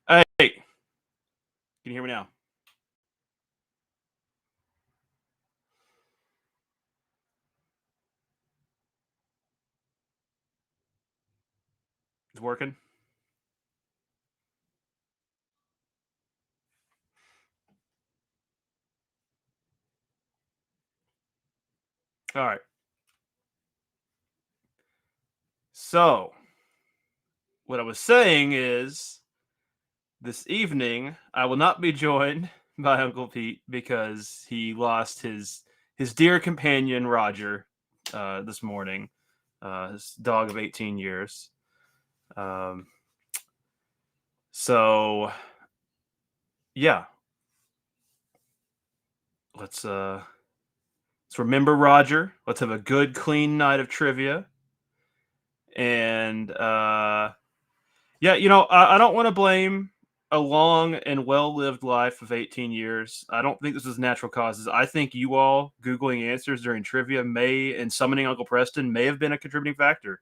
Hey, can you hear me now? It's working. All right. So, what I was saying is this evening I will not be joined by Uncle Pete because he lost his dear companion Roger this morning, his dog of 18 years. Um, so yeah, let's uh let's remember Roger. Let's have a good clean night of trivia and yeah, I don't want to blame a long and well lived life of 18 years. I don't think this is natural causes. I think you all Googling answers during trivia may and summoning Uncle Preston may have been a contributing factor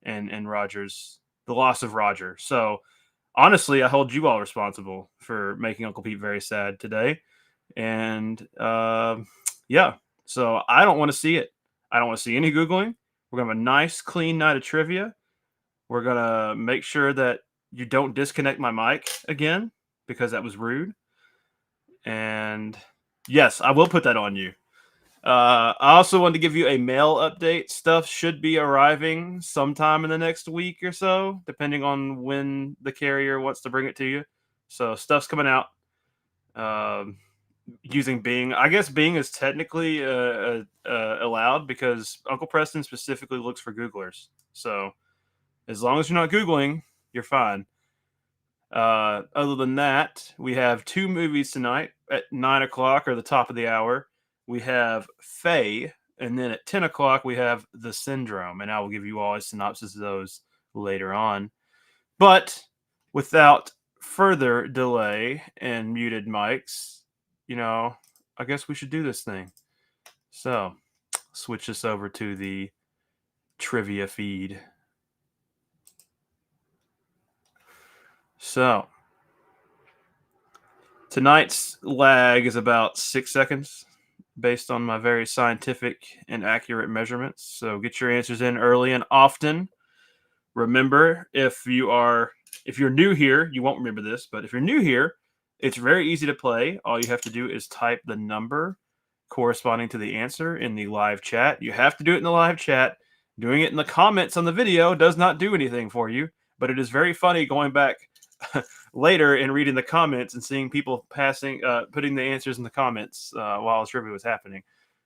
in Rogers, the loss of Roger. So honestly, I hold you all responsible for making Uncle Pete very sad today. And yeah, so I don't want to see it. I don't want to see any Googling. We're going to have a nice, clean night of trivia. We're gonna make sure that you don't disconnect my mic again because that was rude. And yes, I will put that on you. I also want to give you a mail update. Stuff should be arriving sometime in the next week or so, depending on when the carrier wants to bring it to you. So stuff's coming out um, using Bing. I guess Bing is technically allowed because Uncle Preston specifically looks for Googlers. So as long as you're not Googling, you're fine. Other than that, we have two movies tonight at 9 o'clock or the top of the hour. We have Faye, and then at 10 o'clock we have The Syndrome, and I will give you all a synopsis of those later on. But without further delay and muted mics, I guess we should do this thing. So, switch this over to the trivia feed. So, tonight's lag is about 6 seconds based on my very scientific and accurate measurements. So get your answers in early and often. Remember, if you're new here, you won't remember this, but if you're new here, it's very easy to play. All you have to do is type the number corresponding to the answer in the live chat. You have to do it in the live chat. Doing it in the comments on the video does not do anything for you, but it is very funny going back later and reading the comments and seeing people putting the answers in the comments while trivia was happening.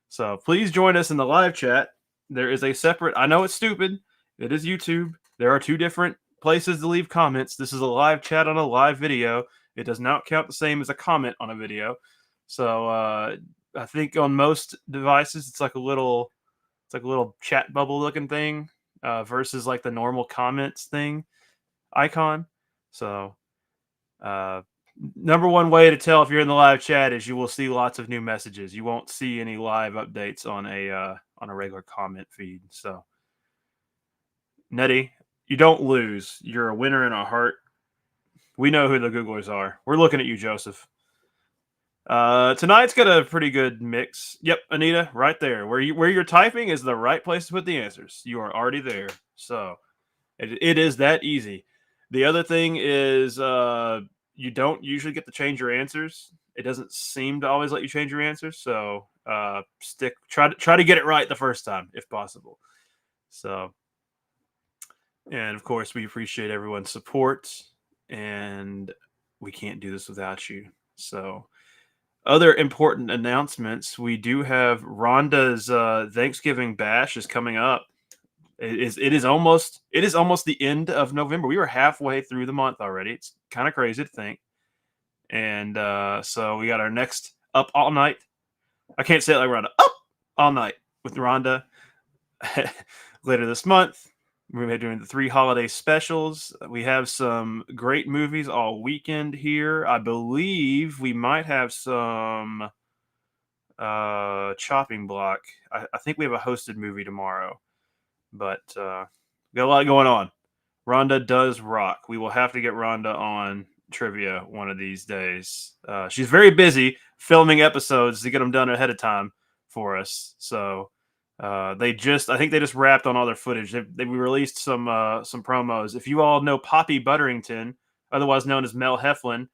So please join us in the live chat. There is a separate. I know it's stupid. It is YouTube. There are two different places to leave comments. This is a live chat on a live video. It does not count the same as a comment on a video. So I think on most devices it's like a little chat bubble looking thing versus like the normal comments thing icon. So uh, number one way to tell if you're in the live chat is you will see lots of new messages. You won't see any live updates on a regular comment feed. So Nettie, you don't lose. You're a winner in our heart. We know who the Googlers are. We're looking at you, Joseph. Tonight's got a pretty good mix. Yep, Anita, right there. Where you're typing is the right place to put the answers. You are already there. So it is that easy. The other thing is you don't usually get to change your answers. It doesn't seem to always let you change your answers. So try to get it right the first time if possible. So and of course we appreciate everyone's support and we can't do this without you. So other important announcements: we do have Rhonda's Thanksgiving bash is coming up. It is almost the end of November. We were halfway through the month already. It's kind of crazy to think. And so we got our next Up All Night. I can't say it like Rhonda. Up All Night with Rhonda later this month. We're going to be doing the 3 holiday specials. We have some great movies all weekend here. I believe we might have some chopping block. I think we have a hosted movie tomorrow, but got a lot going on. Rhonda does rock. We will have to get Rhonda on trivia one of these days. She's very busy filming episodes to get them done ahead of time for us. So I think they just wrapped on all their footage. They released some promos. If you all know Poppy Butterington, otherwise known as Mel Heflin,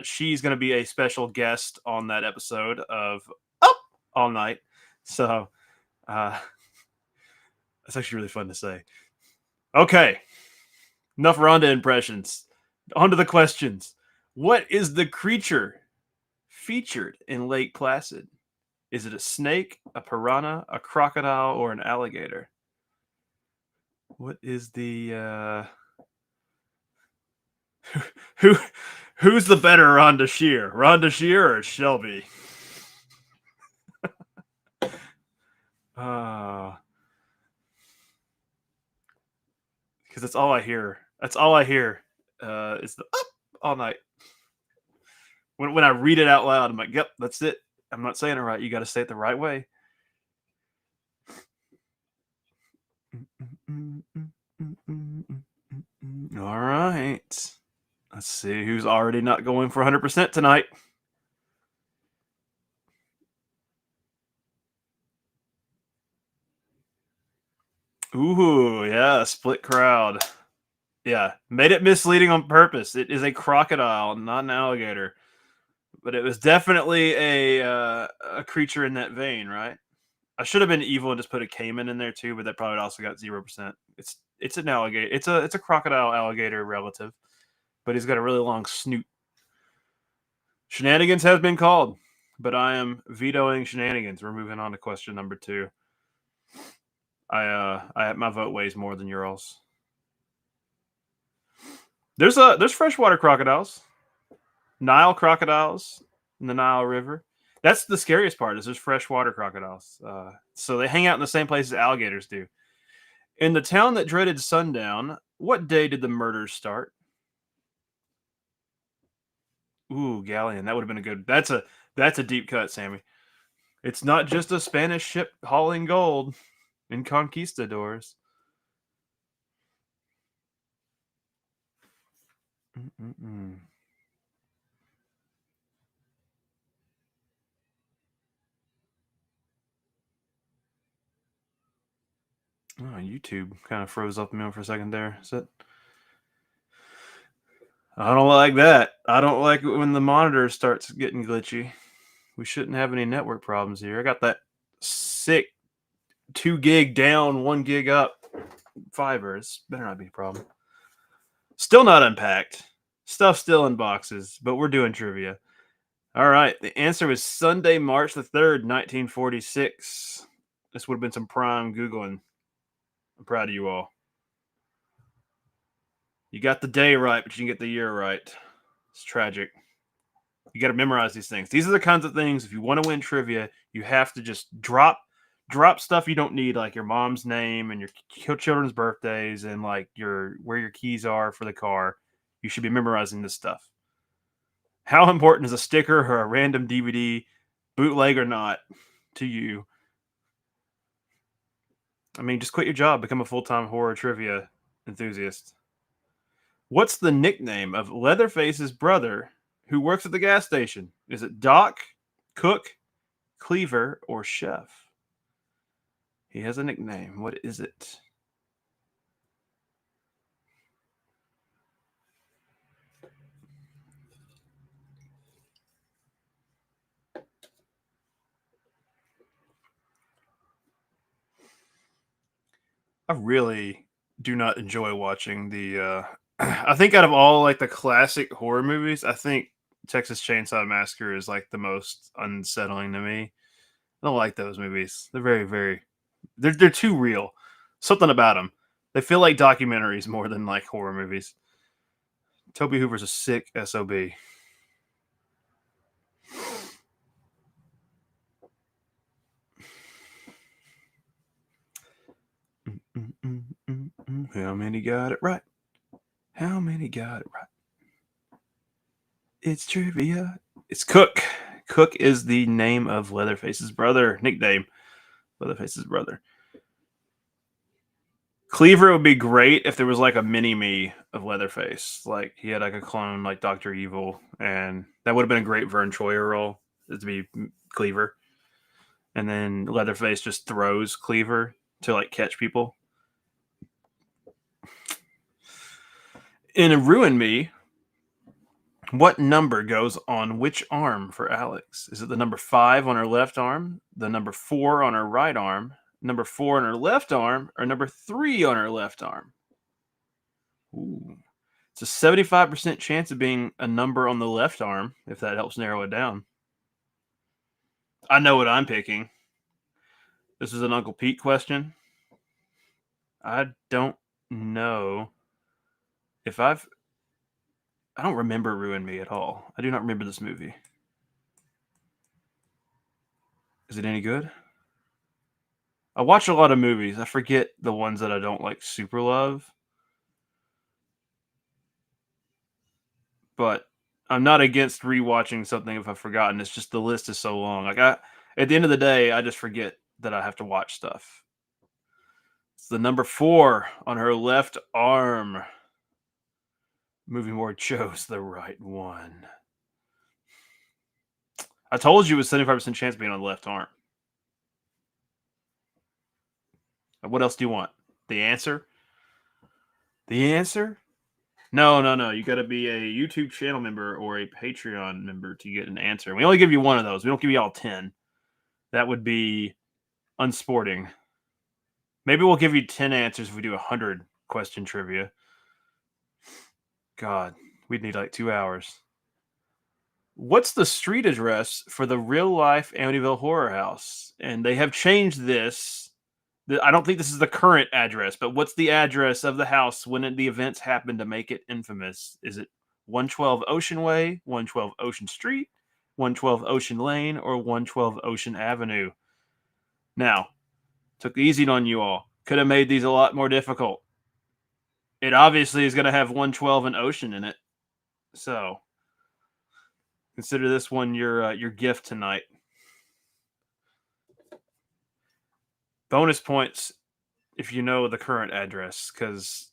she's going to be a special guest on that episode of Up All Night. So that's actually really fun to say. Okay, enough Rhonda impressions. On to the questions. What is the creature featured in Lake Placid? Is it a snake, a piranha, a crocodile, or an alligator? What is the who's the better Rhonda Shear? Rhonda Shear or Shelby? Because that's all I hear. That's all I hear. Is the Up All Night. When I read it out loud, I'm like, yep, that's it. I'm not saying it right. You got to say it the right way. All right. Let's see who's already not going for 100% tonight. Ooh, yeah, split crowd. Yeah, made it misleading on purpose. It is a crocodile, not an alligator. But it was definitely a creature in that vein, right? I should have been evil and just put a caiman in there too, but that probably also got 0%. It's an alligator. It's a crocodile alligator relative, but he's got a really long snoot. Shenanigans has been called, but I am vetoing shenanigans. We're moving on to question number 2. My vote weighs more than yours. There's freshwater crocodiles, Nile crocodiles in the Nile River. That's the scariest part. Is there's freshwater crocodiles. So they hang out in the same place as alligators do. In the town that dreaded sundown, what day did the murders start? Ooh, galleon. That would have been a good. That's a deep cut, Sammy. It's not just a Spanish ship hauling gold in conquistadors. Mm-mm-mm. Oh, YouTube kind of froze up me for a second there. Is it? I don't like that. I don't like it when the monitor starts getting glitchy. We shouldn't have any network problems here. I got that sick 2 gig down, 1 gig up fiber. It's better not be a problem. Still not unpacked. Stuff still in boxes, but we're doing trivia. All right. The answer was Sunday, March the 3rd, 1946. This would have been some prime Googling. I'm proud of you all. You got the day right, but you didn't get the year right. It's tragic. You got to memorize these things. These are the kinds of things, if you want to win trivia, you have to just drop stuff you don't need, like your mom's name and your children's birthdays and like where your keys are for the car. You should be memorizing this stuff. How important is a sticker or a random DVD, bootleg or not, to you? I mean, just quit your job, become a full-time horror trivia enthusiast. What's the nickname of Leatherface's brother who works at the gas station? Is it Doc, Cook, Cleaver, or Chef? He has a nickname. What is it? I really do not enjoy watching the I think out of all like the classic horror movies, I think Texas Chainsaw Massacre is like the most unsettling to me. I don't like those movies. They're very, very they're too real. Something about them. They feel like documentaries more than like horror movies. Toby Hooper's a sick SOB. How many got it right? How many got it right? It's trivia. It's Cook. Cook is the name of Leatherface's brother. Nickname. Leatherface's brother. Cleaver would be great if there was like a mini me of Leatherface. Like he had like a clone like Dr. Evil, and that would have been a great Vern Troyer role to be Cleaver. And then Leatherface just throws Cleaver to like catch people. In Ruin Me, what number goes on which arm for Alex? Is it the number 5 on her left arm, the number 4 on her right arm, number 4 on her left arm, or number 3 on her left arm? Ooh. It's a 75% chance of being a number on the left arm, if that helps narrow it down. I know what I'm picking. This is an Uncle Pete question. I don't know if I don't remember Ruin Me at all. I do not remember this movie. Is it any good? I watch a lot of movies. I forget the ones that I don't like super love. But I'm not against rewatching something if I've forgotten. It's just the list is so long. Like at the end of the day, I just forget that I have to watch stuff. It's the number 4 on her left arm. Movie More chose the right one. I told you it was 75% chance of being on the left arm. What else do you want? The answer? The answer? No. You got to be a YouTube channel member or a Patreon member to get an answer. We only give you one of those. We don't give you all 10. That would be unsporting. Maybe we'll give you 10 answers if we do 100 question trivia. God, we'd need like 2 hours. What's the street address for the real life Amityville Horror House? And they have changed this. I don't think this is the current address, but what's the address of the house when the events happen to make it infamous? Is it 112 Ocean Way, 112 Ocean Street, 112 Ocean Lane, or 112 Ocean Avenue? Now, took it easy on you all. Could have made these a lot more difficult. It obviously is going to have 112 and Ocean in it. So, consider this one your gift tonight. Bonus points if you know the current address, because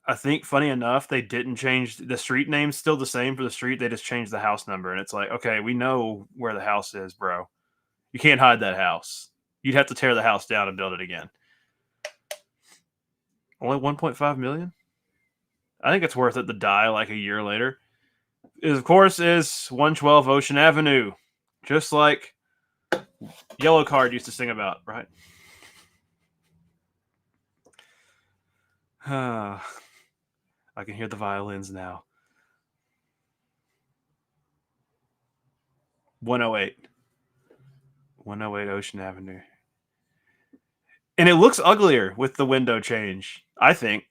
I think, funny enough, they didn't change the street name's still the same for the street. They just changed the house number, and it's like, okay, we know where the house is, bro. You can't hide that house. You'd have to tear the house down and build it again. Only 1.5 million? I think it's worth it to die like a year later. Of course, is 112 Ocean Avenue, just like Yellow Card used to sing about, right? I can hear the violins now. 108. 108 Ocean Avenue. And it looks uglier with the window change, I think.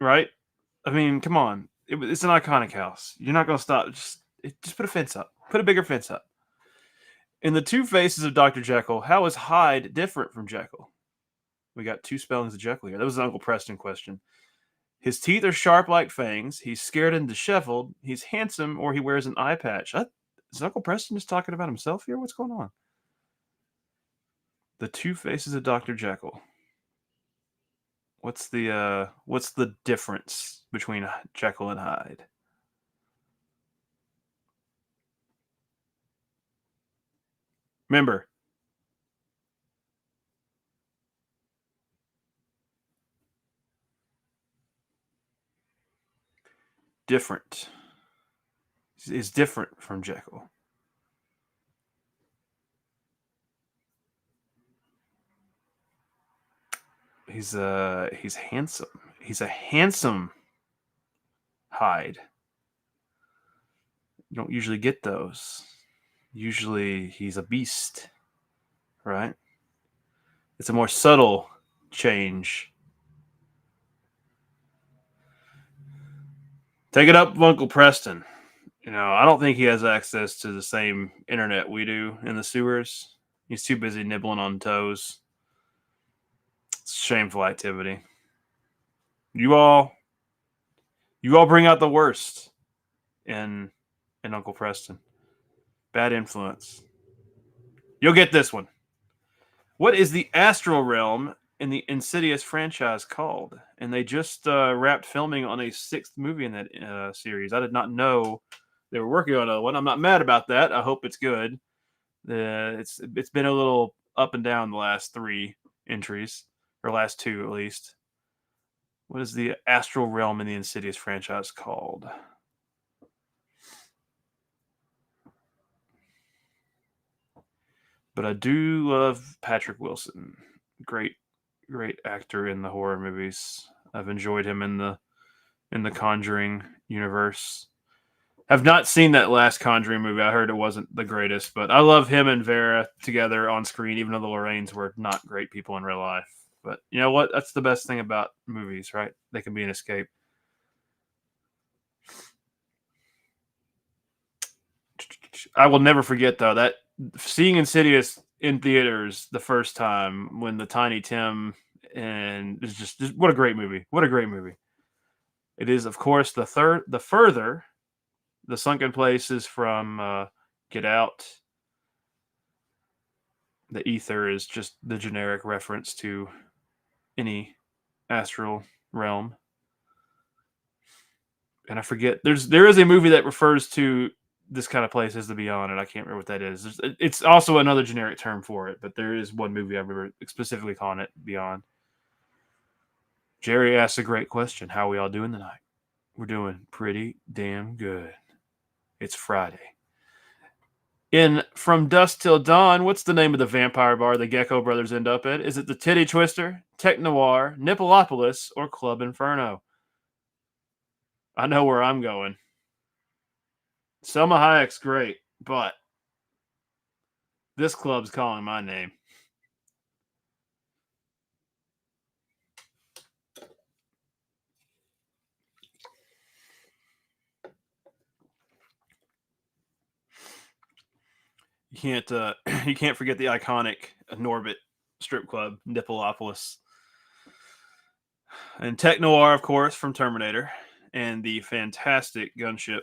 Right? I mean, come on. It's an iconic house. You're not going to stop. Just put a fence up. Put a bigger fence up. In the two faces of Dr. Jekyll, how is Hyde different from Jekyll? We got two spellings of Jekyll here. That was an Uncle Preston question. His teeth are sharp like fangs. He's scared and disheveled. He's handsome, or he wears an eye patch. Is Uncle Preston just talking about himself here? What's going on? The two faces of Dr. Jekyll. What's the difference between Jekyll and Hyde? Remember, different. Is different from Jekyll. He's handsome. He's a handsome Hyde. You don't usually get those. Usually he's a beast, right? It's a more subtle change. Take it up, Uncle Preston. I don't think he has access to the same internet we do in the sewers. He's too busy nibbling on toes. It's shameful activity. You all bring out the worst in Uncle Preston. Bad influence. You'll get this one. What is the astral realm in the Insidious franchise called? And they just wrapped filming on a sixth movie in that series. I did not know they were working on a one. I'm not mad about that. I hope it's good. It's been a little up and down the last three entries, or last two at least. What is the astral realm in the Insidious franchise called? But I do love Patrick Wilson. Great, great actor in the horror movies. I've enjoyed him in the Conjuring universe. Have not seen that last Conjuring movie. I heard it wasn't the greatest, but I love him and Vera together on screen, even though the Lorraines were not great people in real life. But you know what? That's the best thing about movies, right? They can be an escape. I will never forget though that seeing Insidious in theaters the first time when the Tiny Tim and it's just what a great movie. What a great movie. It is of course the further the sunken places from Get Out. The ether is just the generic reference to any astral realm. And I forget there is a movie that refers to this kind of place as the Beyond, and I can't remember what that is. It's also another generic term for it, but there is one movie I remember specifically calling it Beyond. Jerry asks a great question. How are we all doing tonight? We're doing pretty damn good. It's Friday. In From Dusk Till Dawn, what's the name of the vampire bar the Gecko brothers end up at? Is it the Titty Twister, Tech Noir, Nippleopolis, or Club Inferno? I know where I'm going. Selma Hayek's great, but this club's calling my name. You can't forget the iconic Norbit strip club, Nippleopolis. And Tech Noir, of course, from Terminator, and the fantastic Gunship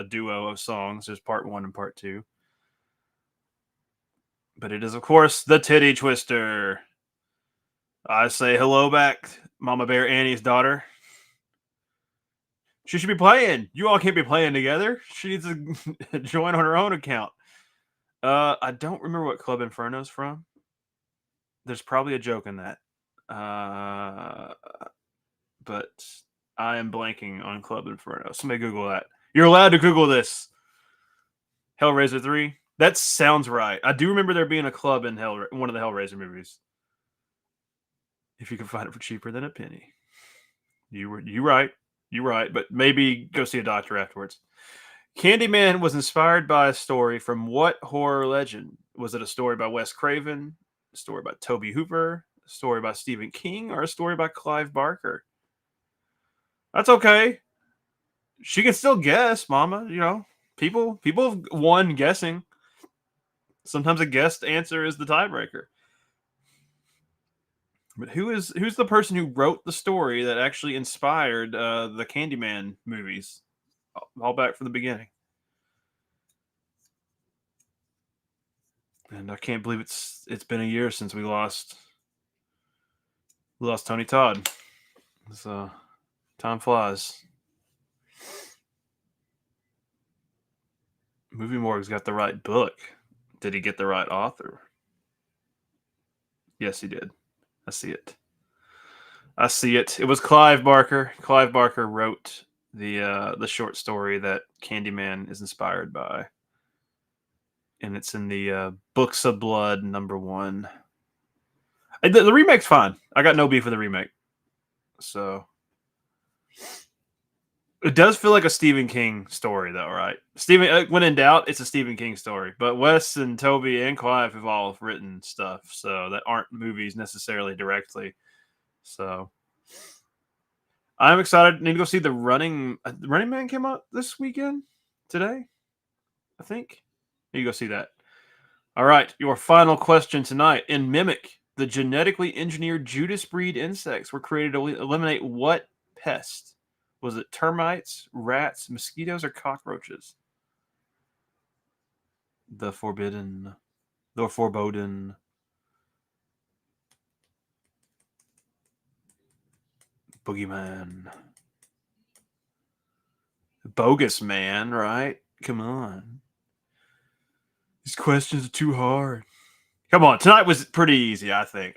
duo of songs. There's part one and part two. But it is, of course, the Titty Twister. I say hello back, Mama Bear Annie's daughter. She should be playing. You all can't be playing together. She needs to join on her own account. I don't remember what Club Inferno's from. There's probably a joke in that. But I am blanking on Club Inferno. Somebody Google that. You're allowed to Google this. Hellraiser 3. That sounds right. I do remember there being a club in one of the Hellraiser movies. If you can find it for cheaper than a penny. You right. You're right, but maybe go see a doctor afterwards. Candyman was inspired by a story from what horror legend? Was it a story by Wes Craven, a story by Toby Hooper, a story by Stephen King, or a story by Clive Barker? That's okay. She can still guess, Mama. You know, people have won guessing. Sometimes a guessed answer is the tiebreaker. But who's the person who wrote the story that actually inspired the Candyman movies? All back from the beginning. And I can't believe it's been a year since we lost Tony Todd. So time flies. Movie Morgue's got the right book. Did he get the right author? Yes, he did. I see it. It was Clive Barker. Clive Barker wrote the short story that Candyman is inspired by, and it's in the Books of Blood #1. The remake's fine. I got no beef with the remake. So it does feel like a Stephen King story, though, right? When in doubt, it's a Stephen King story. But Wes and Toby and Clive have all written stuff, so that aren't movies necessarily directly. So I'm excited. Need to go see the Running Man came out this weekend today, I think. Need to go see that. All right, your final question tonight. In Mimic, the genetically engineered Judas breed insects were created to eliminate what pest? Was it termites, rats, mosquitoes, or cockroaches? The forbidden. Boogeyman. Bogus man, right? Come on. These questions are too hard. Come on. Tonight was pretty easy, I think.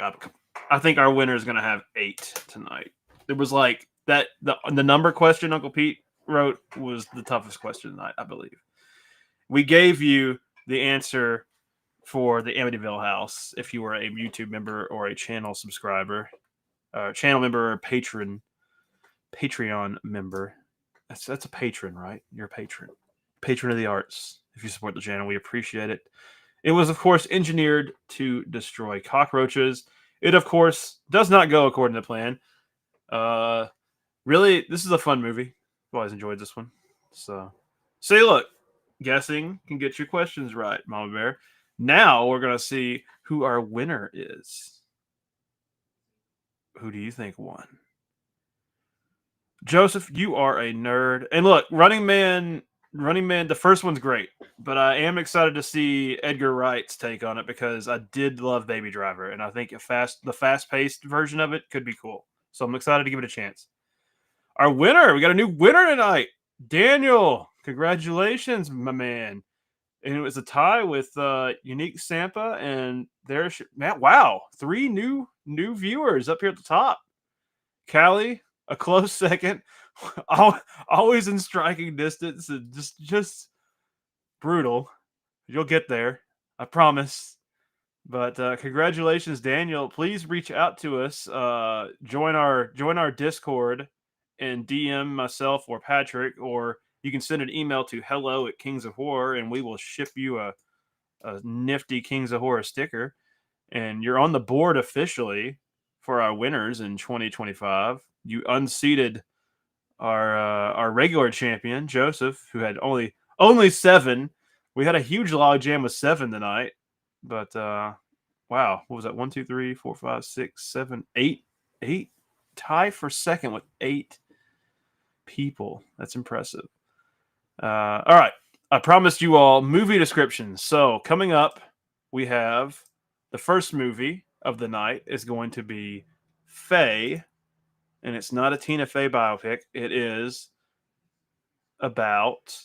I think our winner is going to have 8 tonight. It was like that. The number question Uncle Pete wrote was the toughest question tonight, I believe. We gave you the answer for the Amityville house if you were a YouTube member or a channel subscriber, channel member or Patreon member. That's a patron, right? You're a patron of the arts. If you support the channel, we appreciate it. It was, of course, engineered to destroy cockroaches. It, of course, does not go according to plan. Really, this is a fun movie. I've always enjoyed this one. So, see, look, guessing can get your questions right, Mama Bear. Now we're going to see who our winner is. Who do you think won? Joseph, you are a nerd. And look, Running Man, the first one's great, but I am excited to see Edgar Wright's take on it because I did love Baby Driver, and I think the fast-paced version of it could be cool. So I'm excited to give it a chance. Our winner, we got a new winner tonight, Daniel. Congratulations, my man. And it was a tie with Unique Sampa, and there's Matt. Wow, 3 new viewers up here at the top. Callie, a close second, always in striking distance, and just brutal. You'll get there, I promise. But congratulations, Daniel. Please reach out to us. Join our Discord and DM myself or Patrick, or you can send an email to hello@Kings of Horror, and we will ship you a nifty Kings of Horror sticker. And you're on the board officially for our winners in 2025. You unseated our regular champion, Joseph, who had only 7. We had a huge log jam with 7 tonight. But wow, what was that? 1, 2, 3, 4, 5, 6, 7, 8. 8 tie for second with 8 people. That's impressive. All right. I promised you all movie descriptions. So coming up, we have the first movie of the night is going to be Faye, and it's not a Tina Fey biopic. It is about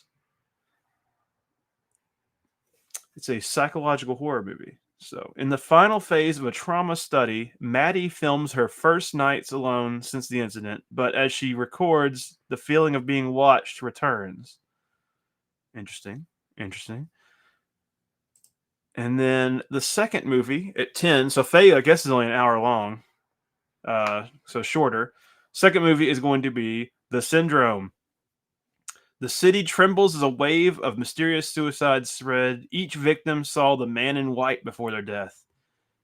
it's a psychological horror movie. So, in the final phase of a trauma study, Maddie films her first nights alone since the incident, but as she records, the feeling of being watched returns. Interesting. And then the second movie at 10, so Faye, I guess, is only an hour long, so shorter. Second movie is going to be The Syndrome. The city trembles as a wave of mysterious suicides spread. Each victim saw the man in white before their death.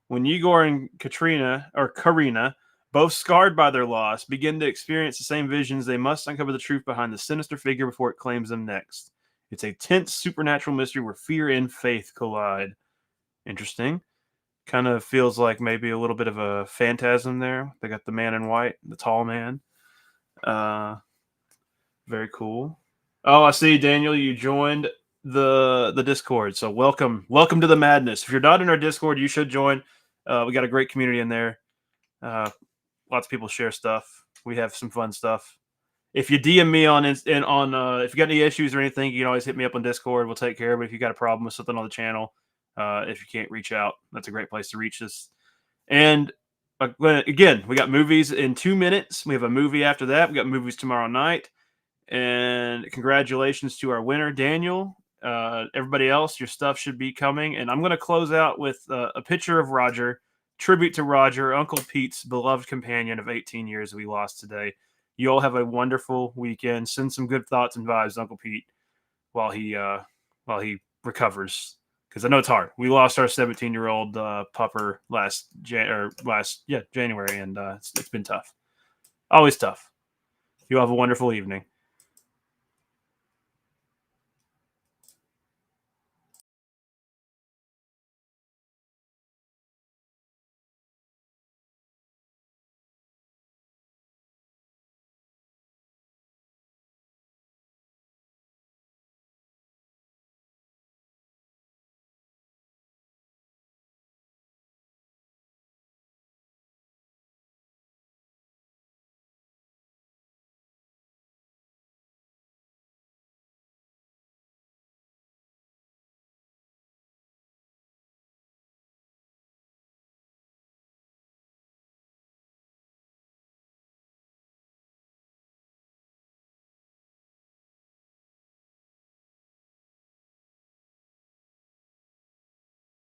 When Igor and Karina, both scarred by their loss, begin to experience the same visions, they must uncover the truth behind the sinister figure before it claims them next. It's a tense supernatural mystery where fear and faith collide. Interesting. Kind of feels like maybe a little bit of a phantasm there. They got the man in white, the tall man. Very cool. Oh, I see, Daniel. You joined the Discord, so welcome to the madness. If you're not in our Discord, you should join. We got a great community in there. Lots of people share stuff. We have some fun stuff. If you DM me if you got any issues or anything, you can always hit me up on Discord. We'll take care of it. If you got a problem with something on the channel, if you can't reach out, that's a great place to reach us. And again, we got movies in 2 minutes. We have a movie after that. We got movies tomorrow night. And congratulations to our winner, Daniel. Everybody else, your stuff should be coming. And I'm going to close out with a picture of Roger, tribute to Roger, Uncle Pete's beloved companion of 18 years we lost today. You all have a wonderful weekend. Send some good thoughts and vibes to Uncle Pete while he recovers, because I know it's hard. We lost our 17-year-old pupper last January, and it's been tough. Always tough. You all have a wonderful evening.